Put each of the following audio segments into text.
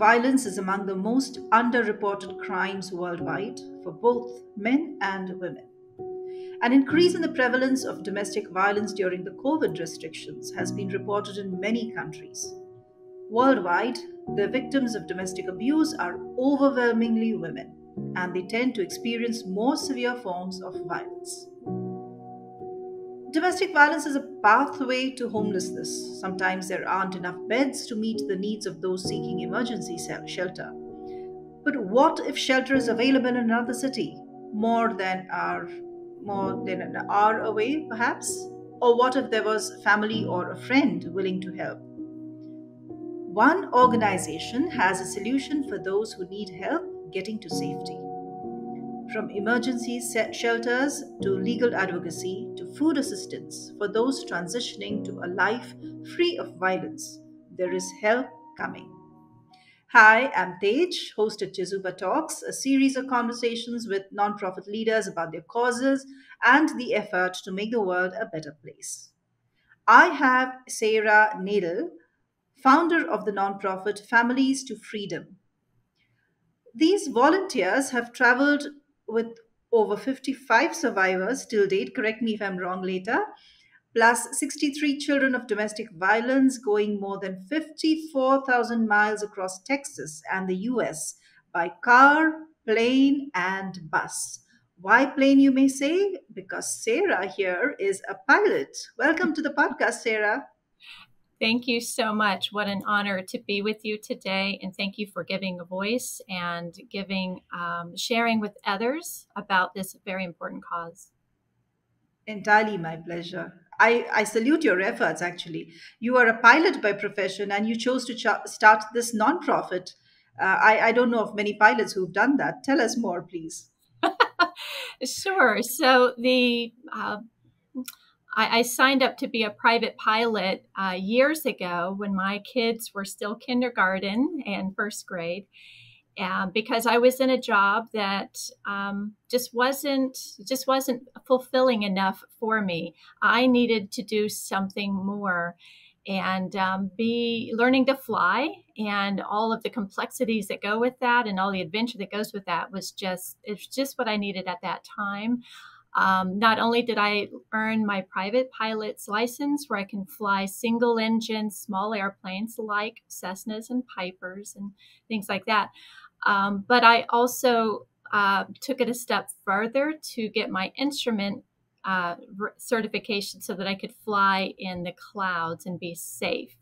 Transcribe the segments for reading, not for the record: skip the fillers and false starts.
violence is among the most underreported crimes worldwide for both men and women. An increase in the prevalence of domestic violence during the COVID restrictions has been reported in many countries. Worldwide, the victims of domestic abuse are overwhelmingly women, and they tend to experience more severe forms of violence. Domestic violence is a pathway to homelessness. Sometimes there aren't enough beds to meet the needs of those seeking emergency shelter. But what if shelter is available in another city, more than an hour away, perhaps? Or what if there was family or a friend willing to help? One organization has a solution for those who need help getting to safety. From emergency shelters to legal advocacy to food assistance for those transitioning to a life free of violence, there is help coming. Hi, I'm Tej, host at Chizuba Talks, a series of conversations with nonprofit leaders about their causes and the effort to make the world a better place. I have Sarah Nadel, founder of the nonprofit Families to Freedom. These volunteers have traveled with over 55 survivors till date, correct me if I'm wrong later, plus 63 children of domestic violence, going more than 54,000 miles across Texas and the US by car, plane, and bus. Why plane, you may say? Because Sarah here is a pilot. Welcome to the podcast, Sarah. Thank you so much. What an honor to be with you today. And thank you for giving a voice and sharing with others about this very important cause. Entirely my pleasure. I salute your efforts, actually. You are a pilot by profession and you chose to start this nonprofit. I don't know of many pilots who've done that. Tell us more, please. Sure. So I signed up to be a private pilot years ago when my kids were still kindergarten and first grade. Because I was in a job that just wasn't fulfilling enough for me. I needed to do something more, and be learning to fly and all of the complexities that go with that, and all the adventure that goes with that it's just what I needed at that time. Not only did I earn my private pilot's license where I can fly single engine small airplanes like Cessnas and Pipers and things like that, but I also took it a step further to get my instrument certification so that I could fly in the clouds and be safe.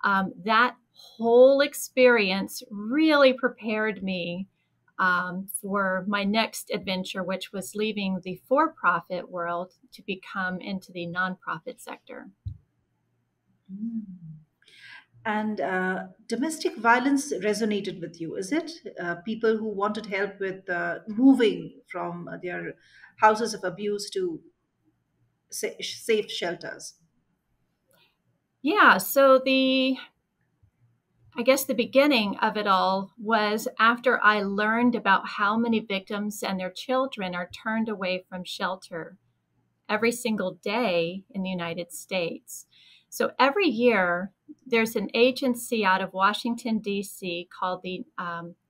That whole experience really prepared me for my next adventure, which was leaving the for-profit world to become into the nonprofit sector. Mm. And domestic violence resonated with you, is it? People who wanted help with moving from their houses of abuse to safe shelters. Yeah, so I guess the beginning of it all was after I learned about how many victims and their children are turned away from shelter every single day in the United States. So every year, there's an agency out of Washington, D.C. called the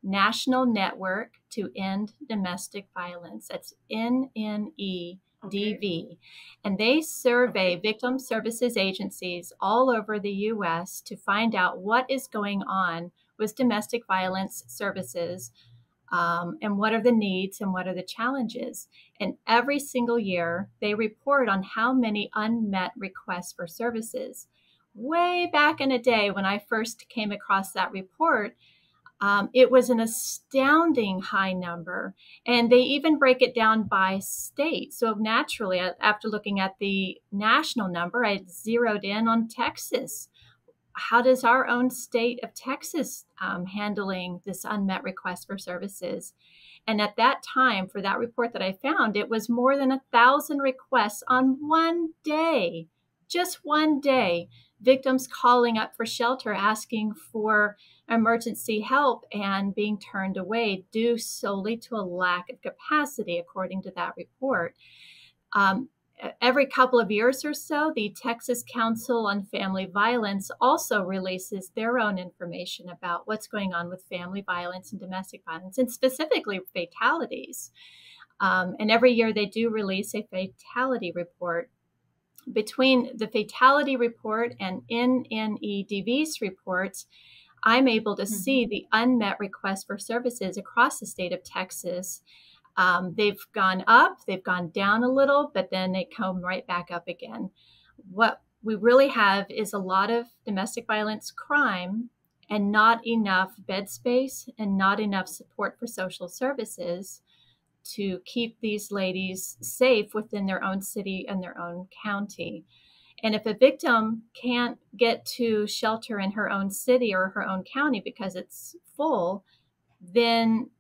National Network to End Domestic Violence. That's NNEDV. Okay. And they survey Okay. victim services agencies all over the U.S. to find out what is going on with domestic violence services, and what are the needs and what are the challenges. And every single year, they report on how many unmet requests for services. Way back in the day when I first came across that report, it was an astounding high number. And they even break it down by state. So naturally, after looking at the national number, I zeroed in on Texas. How does our own state of Texas handling this unmet request for services? And at that time, for that report that I found, it was more than 1,000 requests on one day, just one day, victims calling up for shelter, asking for emergency help and being turned away due solely to a lack of capacity, according to that report. Um, every couple of years or so, the Texas Council on Family Violence also releases their own information about what's going on with family violence and domestic violence, and specifically fatalities. And every year they do release a fatality report. Between the fatality report and NNEDV's reports, I'm able to Mhm. see the unmet requests for services across the state of Texas. They've gone up, they've gone down a little, but then they come right back up again. What we really have is a lot of domestic violence crime and not enough bed space and not enough support for social services to keep these ladies safe within their own city and their own county. And if a victim can't get to shelter in her own city or her own county because it's full, then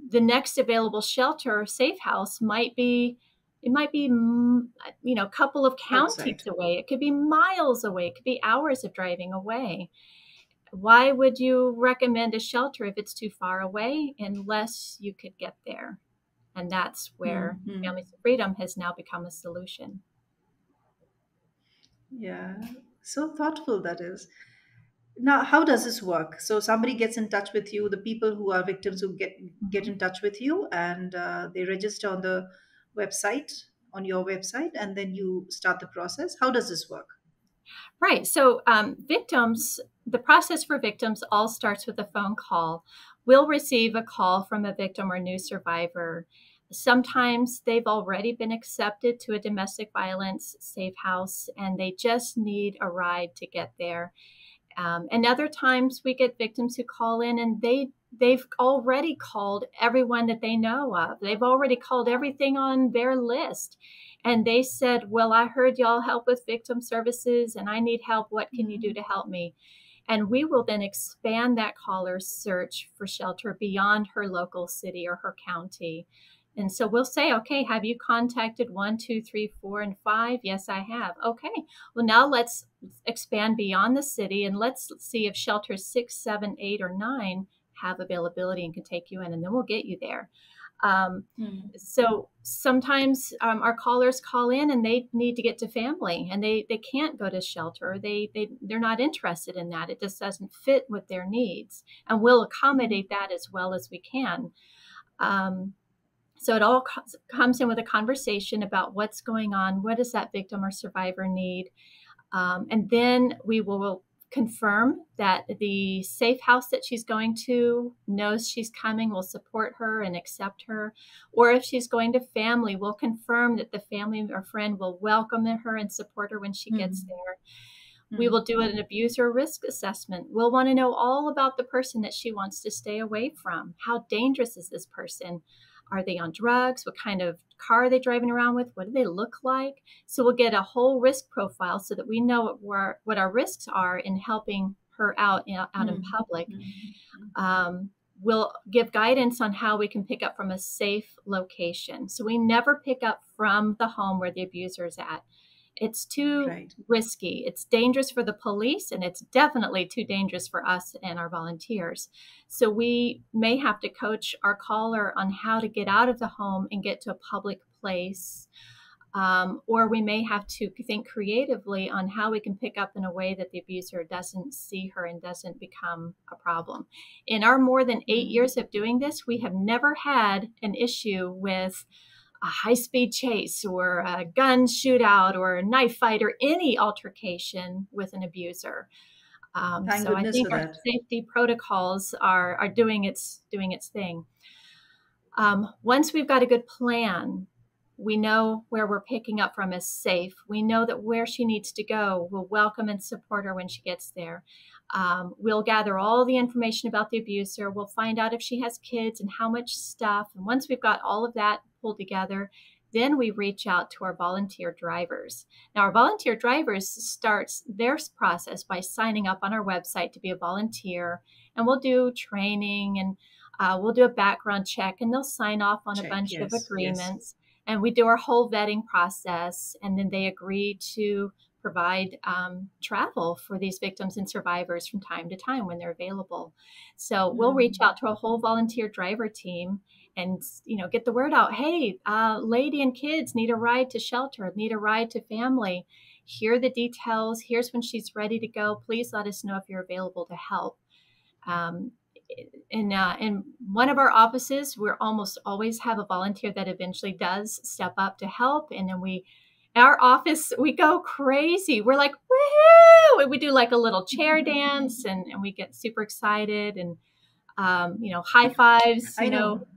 the next available shelter or safe house might be, it might be, a couple of counties Outside. away. It could be miles away. It could be hours of driving away. Why would you recommend a shelter if it's too far away unless you could get there? And that's where Mm-hmm. Families of Freedom has now become a solution. Yeah. So thoughtful that is. Now, how does this work? So somebody gets in touch with you, the people who are victims who get Mhm. in touch with you, and they register on the website, on your website, and then you start the process. How does this work? Right. So, victims, the process for victims all starts with a phone call. We'll receive a call from a victim or new survivor. Sometimes they've already been accepted to a domestic violence safe house and they just need a ride to get there. And other times we get victims who call in and they've already called everyone that they know of. They've already called everything on their list. And they said, well, I heard y'all help with victim services and I need help. What can you do Mhm. to help me? And we will then expand that caller's search for shelter beyond her local city or her county. And so we'll say, okay, have you contacted 1, 2, 3, 4, and 5? Yes, I have. Okay. Well, now let's expand beyond the city and let's see if shelters 6, 7, 8, or 9 have availability and can take you in, and then we'll get you there. Um, Mhm. so sometimes our callers call in and they need to get to family and they can't go to shelter. They're not interested in that. It just doesn't fit with their needs. And we'll accommodate that as well as we can. Um, so it all comes in with a conversation about what's going on. What does that victim or survivor need? And then we will confirm that the safe house that she's going to knows she's coming, will support her and accept her. Or if she's going to family, we'll confirm that the family or friend will welcome her and support her when she gets Mhm. there. We will Mhm. do an abuser risk assessment. We'll want to know all about the person that she wants to stay away from. How dangerous is this person? Are they on drugs? What kind of car are they driving around with? What do they look like? So we'll get a whole risk profile so that we know what our risks are in helping her out, out in Mhm. public. Mhm. Um, we'll give guidance on how we can pick up from a safe location. So we never pick up from the home where the abuser is at. It's too Right. risky. It's dangerous for the police, and it's definitely too dangerous for us and our volunteers. So we may have to coach our caller on how to get out of the home and get to a public place. Or we may have to think creatively on how we can pick up in a way that the abuser doesn't see her and doesn't become a problem. In our more than 8 years of doing this, we have never had an issue with a high speed chase or a gun shootout or a knife fight or any altercation with an abuser. Thank So I goodness think for our that. safety protocols are doing its thing. Once we've got a good plan, we know where we're picking up from is safe. We know that where she needs to go, we'll welcome and support her when she gets there. We'll gather all the information about the abuser. We'll find out if she has kids and how much stuff. And once we've got all of that pulled together, then we reach out to our volunteer drivers. Now, our volunteer drivers starts their process by signing up on our website to be a volunteer, and we'll do training and we'll do a background check and they'll sign off on a Check. bunch of Yes. Yes. agreements. And we do our whole vetting process. And then they agree to provide travel for these victims and survivors from time to time when they're available. So we'll reach Mhm. out to a whole volunteer driver team and get the word out. Hey, lady and kids need a ride to shelter, need a ride to family. Here are the details. Here's when she's ready to go. Please let us know if you're available to help. Um, in one of our offices, we almost always have a volunteer that eventually does step up to help. And then our office, we go crazy. We're like, woohoo! And we do like a little chair dance, and we get super excited, and, high fives, I know.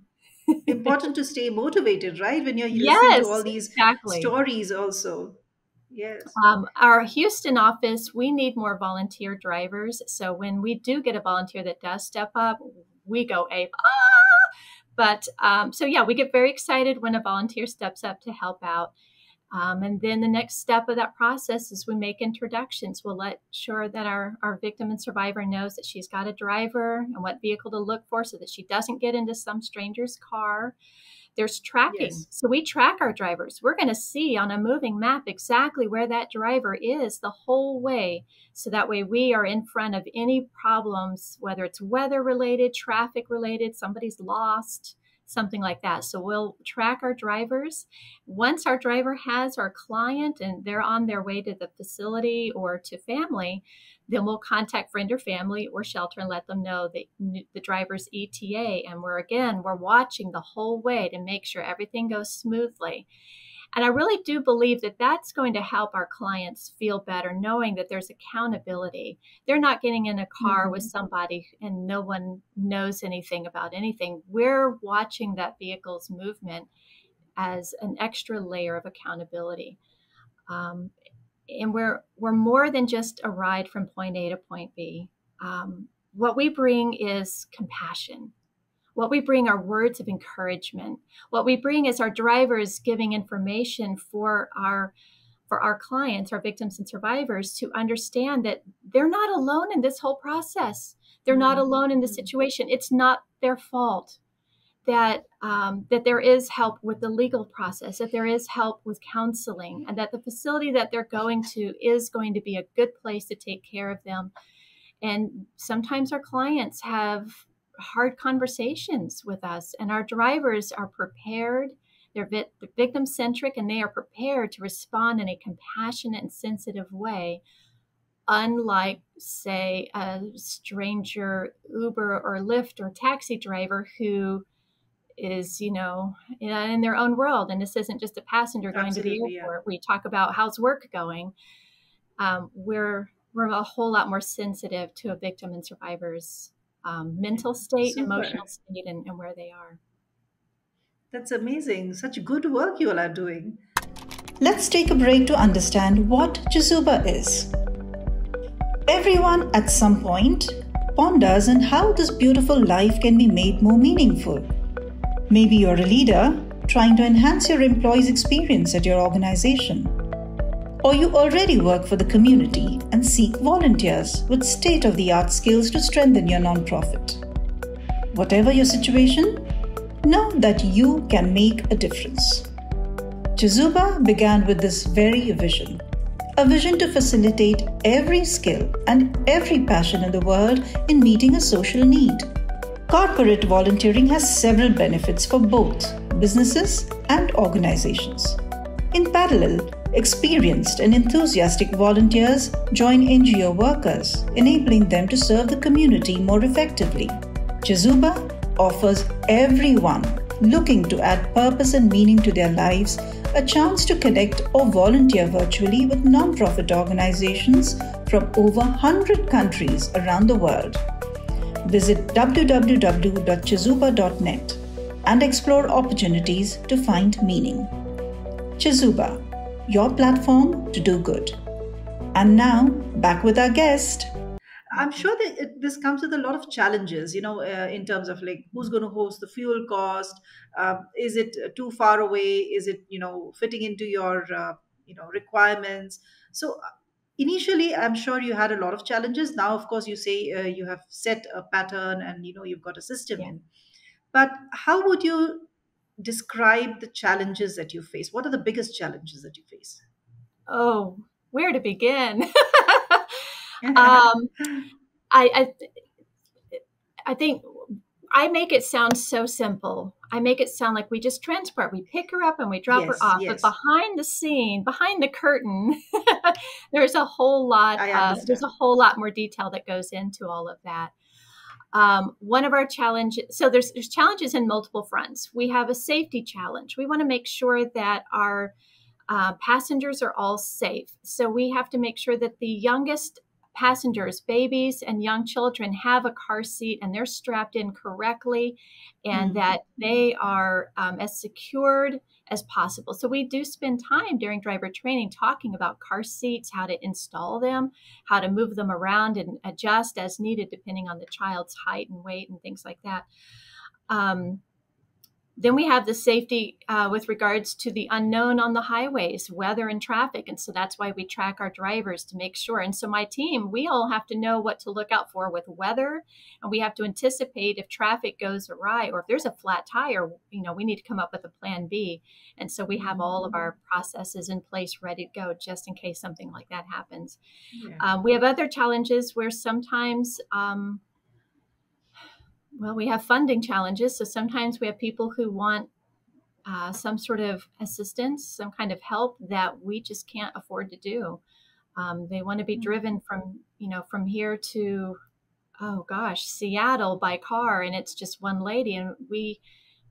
Important to stay motivated, right? When you're listening to all Yes, these exactly. stories, also. Yes. Our Houston office, we need more volunteer drivers. So when we do get a volunteer that does step up, we go ape. Ah! But so yeah, we get very excited when a volunteer steps up to help out. And then the next step of that process is we make introductions. We'll let sure that our victim and survivor knows that she's got a driver and what vehicle to look for so that she doesn't get into some stranger's car. There's tracking. Yes. So we track our drivers. We're going to see on a moving map exactly where that driver is the whole way. So that way we are in front of any problems, whether it's weather related, traffic related, somebody's lost, something like that. So we'll track our drivers. Once our driver has our client and they're on their way to the facility or to family, then we'll contact friend or family or shelter and let them know the driver's ETA. And we're watching the whole way to make sure everything goes smoothly. And I really do believe that that's going to help our clients feel better, knowing that there's accountability. They're not getting in a car with Hmm. somebody and no one knows anything about anything. We're watching that vehicle's movement as an extra layer of accountability. Um, and we're more than just a ride from point A to point B. What we bring is compassion. What we bring are words of encouragement. What we bring is our drivers giving information for our clients, our victims and survivors, to understand that they're not alone in this whole process. They're not Hmm. alone in the situation. It's not their fault. That there is help with the legal process, that there is help with counseling, and that the facility that they're going to is going to be a good place to take care of them. And sometimes our clients have hard conversations with us, and our drivers are prepared. They're victim centric, and they are prepared to respond in a compassionate and sensitive way, unlike, say, a stranger Uber or Lyft or taxi driver who is, in their own world. And this isn't just a passenger going to the Absolutely, yeah. airport. We talk about how's work going. We're a whole lot more sensitive to a victim and survivor's mental state, emotional Super. state, and where they are. That's amazing. Such good work you all are doing. Let's take a break to understand what Chizuba is. Everyone at some point ponders on how this beautiful life can be made more meaningful. Maybe you're a leader trying to enhance your employees' experience at your organization. Or you already work for the community and seek volunteers with state of the art skills to strengthen your nonprofit. Whatever your situation, know that you can make a difference. Chizuba began with this very vision, a vision to facilitate every skill and every passion in the world in meeting a social need. Corporate volunteering has several benefits for both businesses and organizations. In parallel, experienced and enthusiastic volunteers join NGO workers, enabling them to serve the community more effectively. Chizuba offers everyone looking to add purpose and meaning to their lives a chance to connect or volunteer virtually with nonprofit organizations from over 100 countries around the world. Visit www.chizuba.net and explore opportunities to find meaning. Chizuba, your platform to do good. And now, back with our guest. I'm sure that this comes with a lot of challenges, in terms of like who's going to host the fuel cost. Is it too far away? Is it, fitting into your, requirements? So initially, I'm sure you had a lot of challenges. Now, of course, you say you have set a pattern and, you've got a system Yeah. in. But how would you describe the challenges that you face? What are the biggest challenges that you face? Oh, where to begin? um, I, I I think I make it sound so simple. I make it sound like we just transport. We pick her up and we drop her Yes, off. But yes, behind the scene, behind the curtain, there's a whole lot. I There's a understand. whole lot more detail that goes into all of that. One of our challenges, so there's challenges in multiple fronts. We have a safety challenge. We want to make sure that our passengers are all safe. So we have to make sure that the youngest passengers, babies and young children, have a car seat and they're strapped in correctly and Hmm. that they are as secured as possible. So we do spend time during driver training talking about car seats, how to install them, how to move them around and adjust as needed depending on the child's height and weight and things like that. Um, then we have the safety with regards to the unknown on the highways, weather and traffic. And so that's why we track our drivers to make sure. And so my team, we all have to know what to look out for with weather. And we have to anticipate if traffic goes awry or if there's a flat tire, we need to come up with a plan B. And so we have all of our processes in place ready to go just in case something like that happens. Yeah. We have other challenges where sometimes we have funding challenges. So sometimes we have people who want some sort of assistance, some kind of help that we just can't afford to do. They want to be Hmm. driven from here to, oh gosh, Seattle by car, and it's just one lady, and we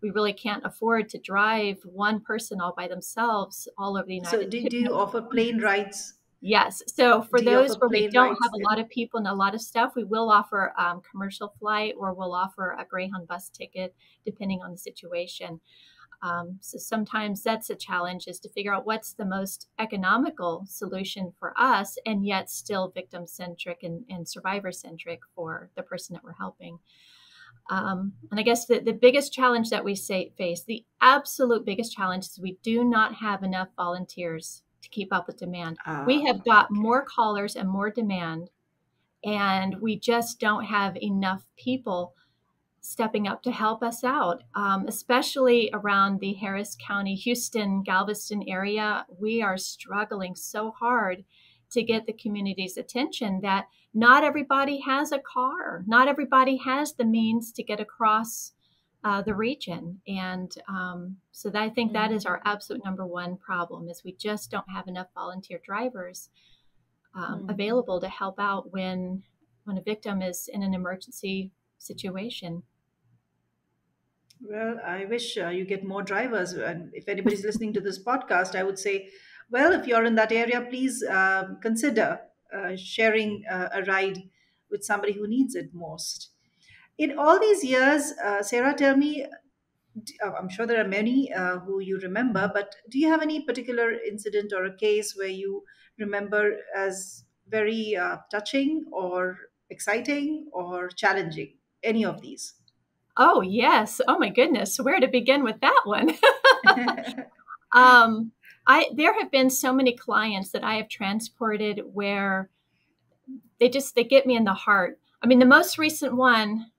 really can't afford to drive one person all by themselves all over the So United do you offer plane States. rides? Yes. So for Do you those offer where we plane don't have rides a lot then? of people and a lot of stuff, we will offer commercial flight or we'll offer a Greyhound bus ticket depending on the situation. So sometimes that's a challenge is to figure out what's the most economical solution for us and yet still victim centric and survivor centric for the person that we're helping. And I guess the biggest challenge that we face, the absolute biggest challenge is we do not have enough volunteers to keep up with demand. We have got Okay. more callers and more demand, and we just don't have enough people stepping up to help us out, especially around the Harris County, Houston, Galveston area. We are struggling so hard to get the community's attention that not everybody has a car. Not everybody has the means to get across the region. And so I think that is Hmm. our absolute number one problem is we just don't have enough volunteer drivers Hmm. available to help out when a victim is in an emergency situation. Well, I wish you get more drivers. And if anybody's listening to this podcast, I would say, well, if you're in that area, please consider sharing a ride with somebody who needs it most. In all these years, Sarah, tell me, I'm sure there are many who you remember, but do you have any particular incident or a case where you remember as very touching or exciting or challenging? Any of these? Oh, yes. Oh my goodness. Where to begin with that one? um, there have been so many clients that I have transported where they get me in the heart. I mean, the most recent one,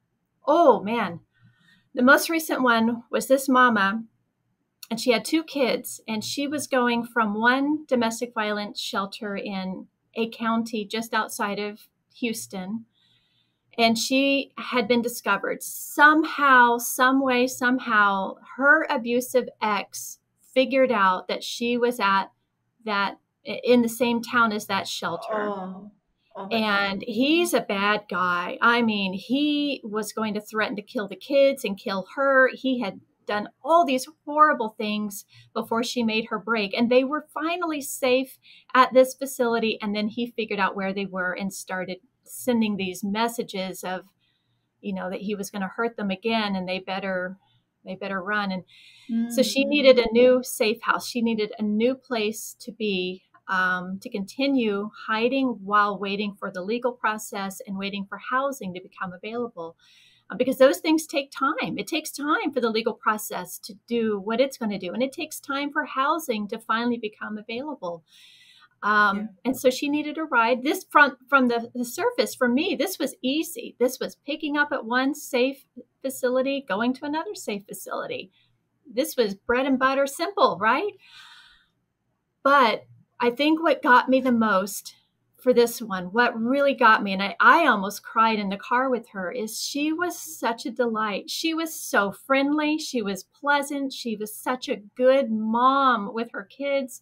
oh man, the most recent one was this mama, and she had two kids, and she was going from one domestic violence shelter in a county just outside of Houston, and she had been discovered somehow, some way, somehow. Her abusive ex figured out that she was at that in the same town as that shelter, Oh, oh my God. and he's a bad guy. I mean, he was going to threaten to kill the kids and kill her. He had done all these horrible things before she made her break, and they were finally safe at this facility, and then he figured out where they were and started sending these messages of that he was going to hurt them again and they better run. And so she Mm-hmm. needed a new safe house. She needed a new place to be, to continue hiding while waiting for the legal process and waiting for housing to become available. Because those things take time. It takes time for the legal process to do what it's going to do, and it takes time for housing to finally become available. Yeah. And so she needed a ride. This from the surface, for me, this was easy. This was picking up at one safe facility, going to another safe facility. This was bread and butter, simple, right? But I think what got me the most for this one, what really got me, and I almost cried in the car with her, is she was such a delight. She was so friendly. She was pleasant. She was such a good mom with her kids.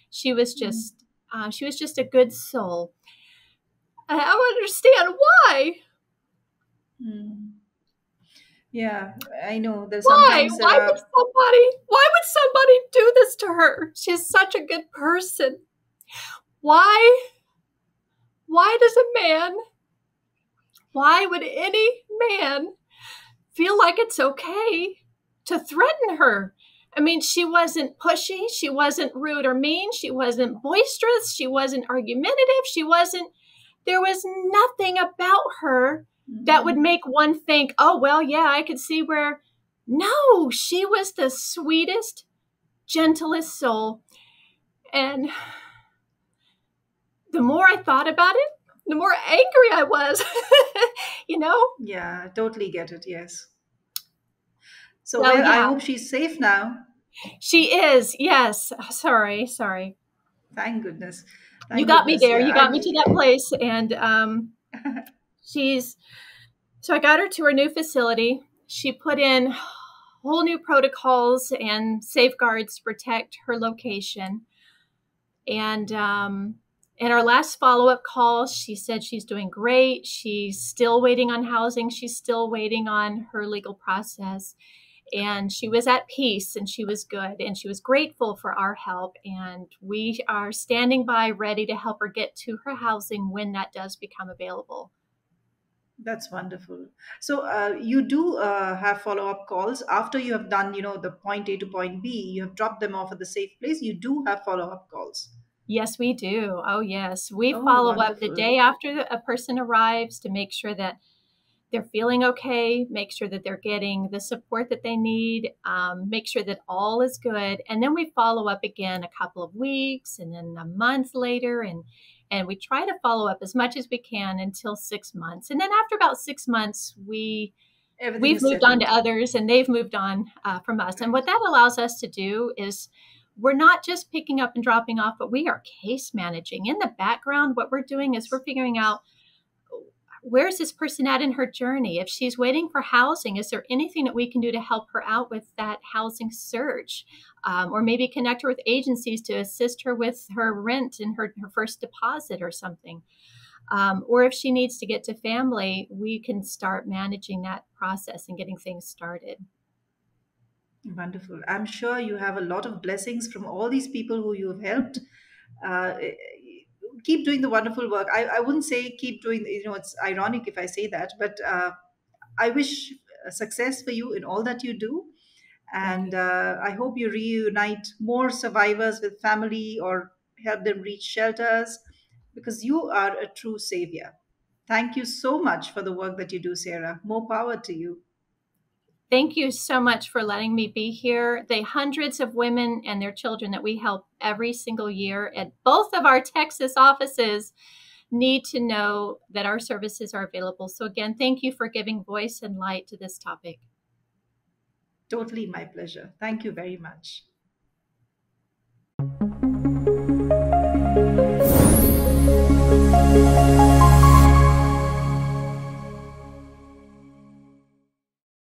She was Mm. just, she was just a good soul. And I don't understand why. Mm. Yeah, I know. There's Why? sometimes there Why would are. somebody do this to her? She's such a good person. Why? Why does a man? Why would any man feel like it's okay to threaten her? I mean, she wasn't pushy. She wasn't rude or mean. She wasn't boisterous. She wasn't argumentative. There was nothing about her that would Mm. make one think, oh, well, yeah, I could see where. No, she was the sweetest, gentlest soul. And the more I thought about it, the more angry I was, you know? Yeah, I totally get it. Yes. So, So, well, I yeah, hope she's safe now. she is. Yes. Sorry. Sorry. Thank goodness. You Thank got me goodness. there. Yeah. You got me to that place. And she's, so I got her to her new facility. She put in whole new protocols and safeguards to protect her location. And in our last follow up call, she said she's doing great. She's still waiting on housing. She's still waiting on her legal process. And she was at peace and she was good and she was grateful for our help. And we are standing by ready to help her get to her housing when that does become available. That's wonderful. So, you do have follow-up calls after you have done, the point A to point B. You have dropped them off at the safe place. You do have follow-up calls. Yes, we do. Oh, yes. We Oh, follow up the wonderful. day after a person arrives to make sure that they're feeling okay, make sure that they're getting the support that they need, make sure that all is good. And then we follow up again a couple of weeks and then a month later. And we try to follow up as much as we can until 6 months. And then after about 6 months, Everything we've is moved on settled. to others and they've moved on from us. And what that allows us to do is we're not just picking up and dropping off, but we are case managing. In the background, what we're doing is we're figuring out where's this person at in her journey? If she's waiting for housing, is there anything that we can do to help her out with that housing search? Or maybe connect her with agencies to assist her with her rent and her first deposit or something. Or if she needs to get to family, we can start managing that process and getting things started. Wonderful. I'm sure you have a lot of blessings from all these people who you have helped. Uh, keep doing the wonderful work. I wouldn't say keep doing, it's ironic if I say that, but I wish success for you in all that you do. Thank And you. I hope you reunite more survivors with family or help them reach shelters because you are a true savior. Thank you so much for the work that you do, Sarah. More power to you. Thank you so much for letting me be here. The hundreds of women and their children that we help every single year at both of our Texas offices need to know that our services are available. So, again, thank you for giving voice and light to this topic. Totally my pleasure. Thank you very much.